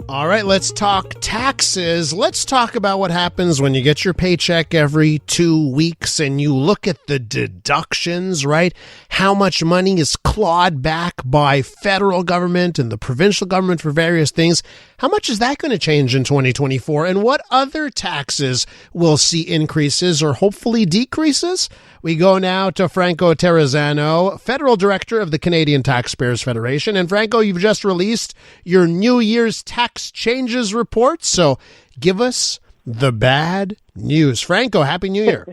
All right, let's talk taxes. Let's talk about what happens when you get your paycheck every 2 weeks and you look at the deductions, right? How much money is clawed back by federal government and the provincial government for various things. How much is that going to change in 2024? And what other taxes will see increases or hopefully decreases? We go now to Franco Terrazzano, Federal Director of the Canadian Taxpayers Federation. And Franco, you've just released your New Year's tax changes report. So give us the bad news. Franco, Happy New Year.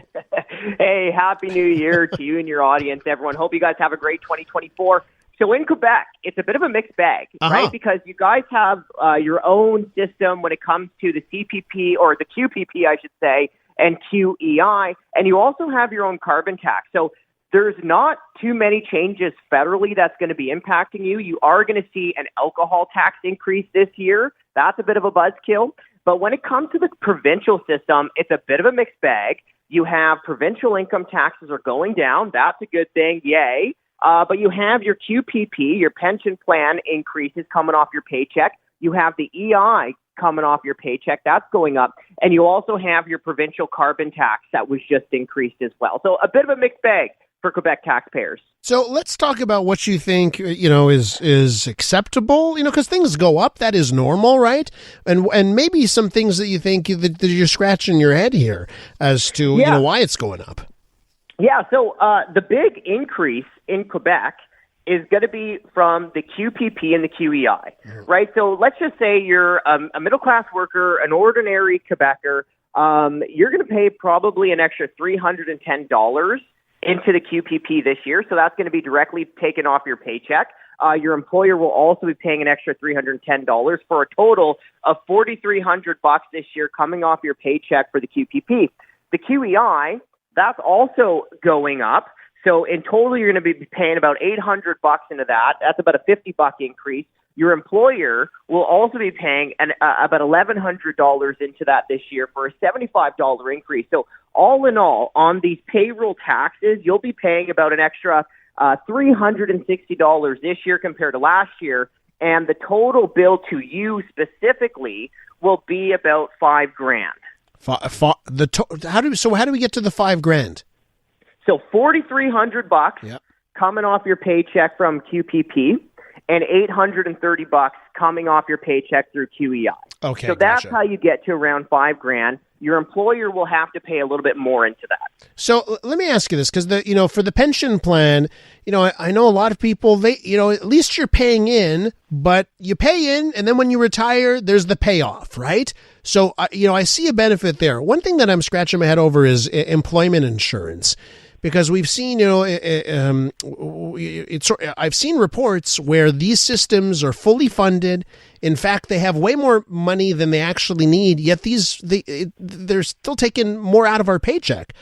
Hey, Happy New Year to you and your audience, everyone. Hope you guys have a great 2024. So in Quebec, it's a bit of a mixed bag, right? Because you guys have your own system when it comes to the CPP or the QPP, I should say, and QEI, and you also have your own carbon tax. So there's not too many changes federally that's going to be impacting you. You are going to see an alcohol tax increase this year. That's a bit of a buzzkill. But when it comes to the provincial system, it's a bit of a mixed bag. You have provincial income taxes are going down. That's a good thing. Yay. But you have your QPP, your pension plan increases coming off your paycheck. You have the EI coming off your paycheck. That's going up. And you also have your provincial carbon tax that was just increased as well. So a bit of a mixed bag for Quebec taxpayers. So let's talk about what you think, is acceptable, because things go up. That is normal, right? And maybe some things that you think that you're scratching your head here as to, why it's going up. Yeah, so the big increase in Quebec is going to be from the QPP and the QEI, right? So let's just say you're a middle-class worker, an ordinary Quebecer. You're going to pay probably an extra $310 into the QPP this year, so that's going to be directly taken off your paycheck. Your employer will also be paying an extra $310 for a total of $4,300 this year coming off your paycheck for the QPP. The QEI, that's also going up. So in total, you're going to be paying about $800 into that. That's about a $50 increase. Your employer will also be paying about $1,100 into that this year for a $75 increase. So all in all, on these payroll taxes, you'll be paying about an extra $360 this year compared to last year. And the total bill to you specifically will be about $5,000. How do we get to the $5,000? So $4,300 coming off your paycheck from QPP and $830 coming off your paycheck through QEI. Okay, so that's how you get to around $5,000. Your employer will have to pay a little bit more into that. So let me ask you this, because for the pension plan, I know a lot of people, at least you're paying in, but you pay in, and then when you retire, there's the payoff, right? So I see a benefit there. One thing that I'm scratching my head over is employment insurance. Because we've seen, I've seen reports where these systems are fully funded. In fact, they have way more money than they actually need. Yet they're still taking more out of our paycheck,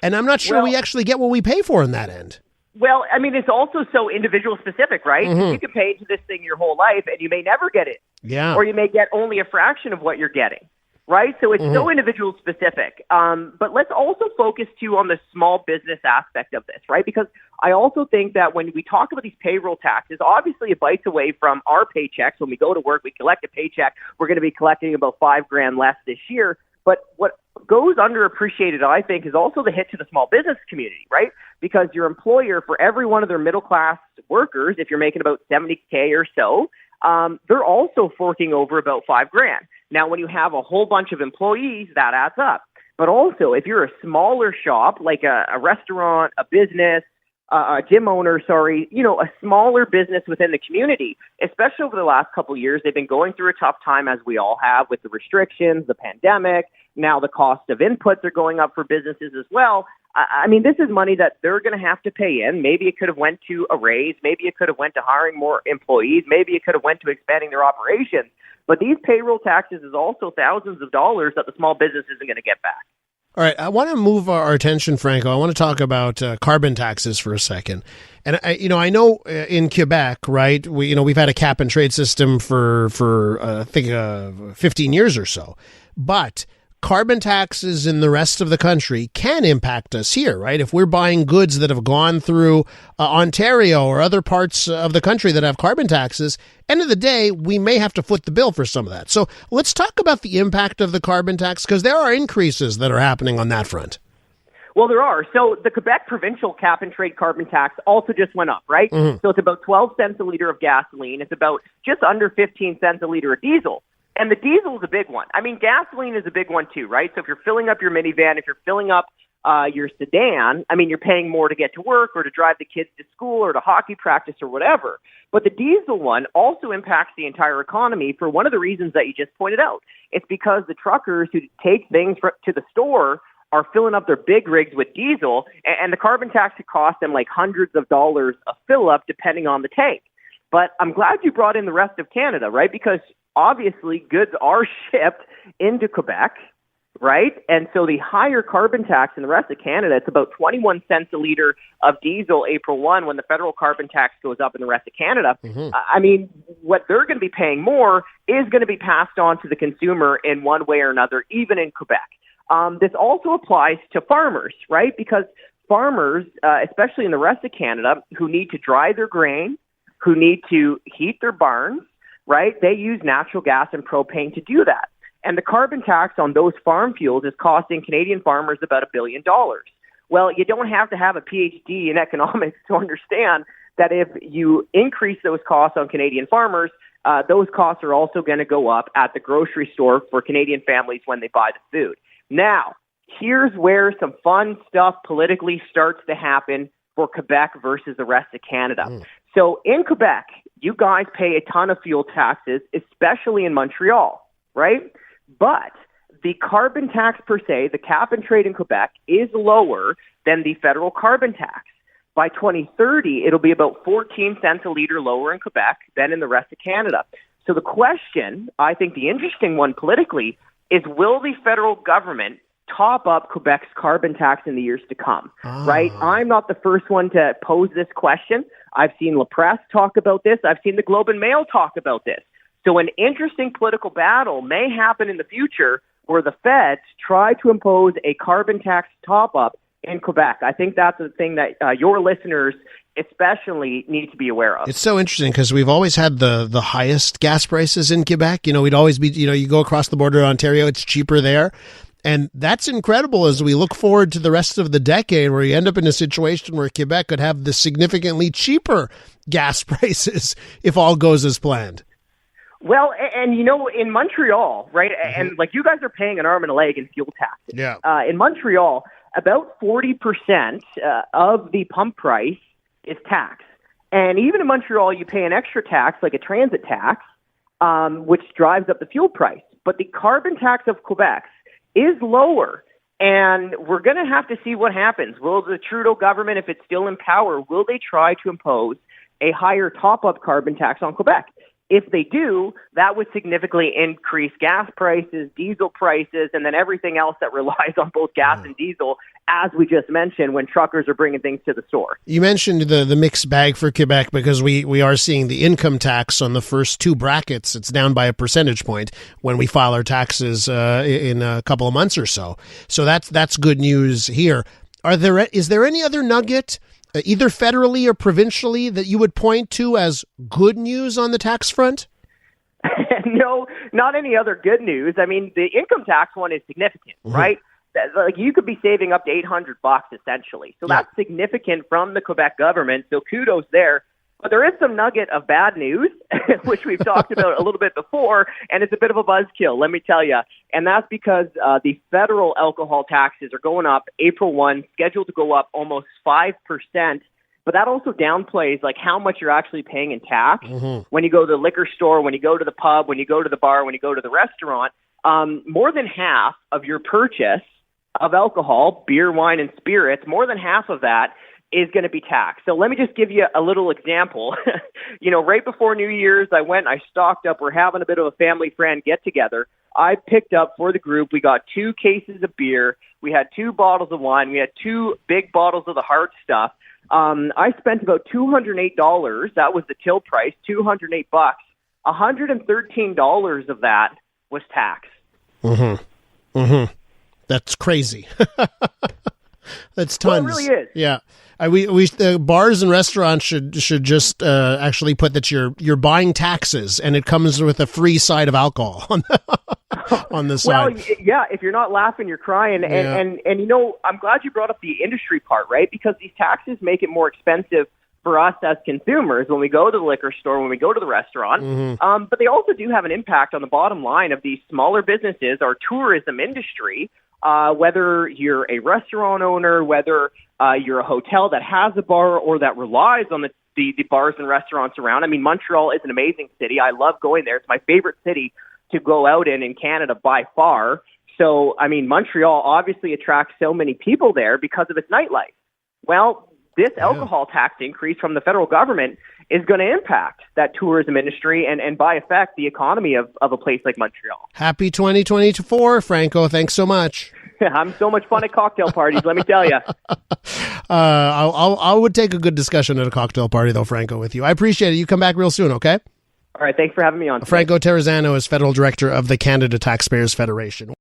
and I'm not sure we actually get what we pay for in that end. Well, I mean, it's also so individual specific, right? Mm-hmm. You can pay into this thing your whole life, and you may never get it. Yeah. Or you may get only a fraction of what you're getting. Right? So it's so individual specific. But let's also focus too on the small business aspect of this, right? Because I also think that when we talk about these payroll taxes, obviously it bites away from our paychecks. When we go to work, we collect a paycheck. We're going to be collecting about $5,000 less this year. But what goes underappreciated, I think, is also the hit to the small business community, right? Because your employer, for every one of their middle class workers, if you're making about $70K or so, they're also forking over about $5,000. Now, when you have a whole bunch of employees, that adds up. But also, if you're a smaller shop, like a restaurant, a business, a gym owner, a smaller business within the community, especially over the last couple of years, they've been going through a tough time, as we all have, with the restrictions, the pandemic. Now the cost of inputs are going up for businesses as well. I mean, this is money that they're going to have to pay in. Maybe it could have went to a raise. Maybe it could have went to hiring more employees. Maybe it could have went to expanding their operations. But these payroll taxes is also thousands of dollars that the small business isn't going to get back. All right, I want to move our attention, Franco. I want to talk about carbon taxes for a second. And I know in Quebec, right? We've had a cap and trade system for I think 15 years or so. But carbon taxes in the rest of the country can impact us here, right? If we're buying goods that have gone through Ontario or other parts of the country that have carbon taxes, end of the day, we may have to foot the bill for some of that. So let's talk about the impact of the carbon tax, because there are increases that are happening on that front. Well, there are. So the Quebec provincial cap and trade carbon tax also just went up, right? Mm-hmm. So it's about 12 cents a liter of gasoline. It's about just under 15 cents a liter of diesel. And the diesel is a big one. I mean, gasoline is a big one too, right? So if you're filling up your minivan, if you're filling up your sedan, I mean, you're paying more to get to work or to drive the kids to school or to hockey practice or whatever. But the diesel one also impacts the entire economy for one of the reasons that you just pointed out. It's because the truckers who take things to the store are filling up their big rigs with diesel, and the carbon tax could cost them like hundreds of dollars a fill up depending on the tank. But I'm glad you brought in the rest of Canada, right? Because obviously goods are shipped into Quebec, right? And so the higher carbon tax in the rest of Canada, it's about 21 cents a liter of diesel April 1 when the federal carbon tax goes up in the rest of Canada. Mm-hmm. I mean, what they're going to be paying more is going to be passed on to the consumer in one way or another, even in Quebec. This also applies to farmers, right? Because farmers, especially in the rest of Canada, who need to dry their grain, who need to heat their barns, right? They use natural gas and propane to do that. And the carbon tax on those farm fuels is costing Canadian farmers about $1 billion. Well, you don't have to have a PhD in economics to understand that if you increase those costs on Canadian farmers, those costs are also going to go up at the grocery store for Canadian families when they buy the food. Now, here's where some fun stuff politically starts to happen for Quebec versus the rest of Canada. So in Quebec, you guys pay a ton of fuel taxes, especially in Montreal, right? But the carbon tax per se, the cap and trade in Quebec, is lower than the federal carbon tax. By 2030, it'll be about 14 cents a liter lower in Quebec than in the rest of Canada. So the question, I think the interesting one politically, is will the federal government top up Quebec's carbon tax in the years to come, right? I'm not the first one to pose this question. I've seen La Presse talk about this. I've seen the Globe and Mail talk about this. So an interesting political battle may happen in the future where the feds try to impose a carbon tax top-up in Quebec. I think that's the thing that your listeners especially need to be aware of. It's so interesting because we've always had the highest gas prices in Quebec. You know, we'd always be, you go across the border to Ontario, it's cheaper there. And that's incredible as we look forward to the rest of the decade where you end up in a situation where Quebec could have the significantly cheaper gas prices if all goes as planned. Well, and in Montreal, right, and like you guys are paying an arm and a leg in fuel taxes. Yeah. In Montreal, about 40% of the pump price is tax. And even in Montreal, you pay an extra tax, like a transit tax, which drives up the fuel price. But the carbon tax of Quebec is lower, and we're going to have to see what happens. Will the Trudeau government, if it's still in power, will they try to impose a higher top-up carbon tax on Quebec? If they do, that would significantly increase gas prices, diesel prices, and then everything else that relies on both gas and diesel, as we just mentioned, when truckers are bringing things to the store. You mentioned the mixed bag for Quebec because we are seeing the income tax on the first two brackets. It's down by a percentage point when we file our taxes in a couple of months or so. So that's good news here. Is there any other nugget, either federally or provincially, that you would point to as good news on the tax front? No, not any other good news. I mean, the income tax one is significant, right? Like you could be saving up to $800 essentially. So that's significant from the Quebec government. So kudos there. But there is some nugget of bad news, which we've talked about a little bit before, and it's a bit of a buzzkill, let me tell you. And that's because the federal alcohol taxes are going up April 1, scheduled to go up almost 5%. But that also downplays like how much you're actually paying in tax when you go to the liquor store, when you go to the pub, when you go to the bar, when you go to the restaurant. More than half of your purchase of alcohol, beer, wine, and spirits, more than half of that is going to be taxed. So let me just give you a little example. Right before New Year's, I stocked up. We're having a bit of a family friend get together. I picked up for the group. We got 2 cases of beer. We had 2 bottles of wine. We had 2 big bottles of the hard stuff. I spent about $208. That was the till price, $208. $113 of that was tax. That's crazy. That's tons. Well, it really is. Yeah. The bars and restaurants should just actually put that you're buying taxes, and it comes with a free side of alcohol on the side. Well, yeah, if you're not laughing, you're crying. And I'm glad you brought up the industry part, right? Because these taxes make it more expensive for us as consumers when we go to the liquor store, when we go to the restaurant. But they also do have an impact on the bottom line of these smaller businesses, our tourism industry, whether you're a restaurant owner, whether you're a hotel that has a bar or that relies on the bars and restaurants around. I mean, Montreal is an amazing city. I love going there. It's my favorite city to go out in Canada by far. So, I mean, Montreal obviously attracts so many people there because of its nightlife. Well, this alcohol tax increase from the federal government is going to impact that tourism industry and by effect, the economy of a place like Montreal. Happy 2024, Franco. Thanks so much. I'm so much fun at cocktail parties, let me tell you. I would take a good discussion at a cocktail party, though, Franco, with you. I appreciate it. You come back real soon, okay? All right, thanks for having me on today. Franco Terrazzano is Federal Director of the Canada Taxpayers Federation.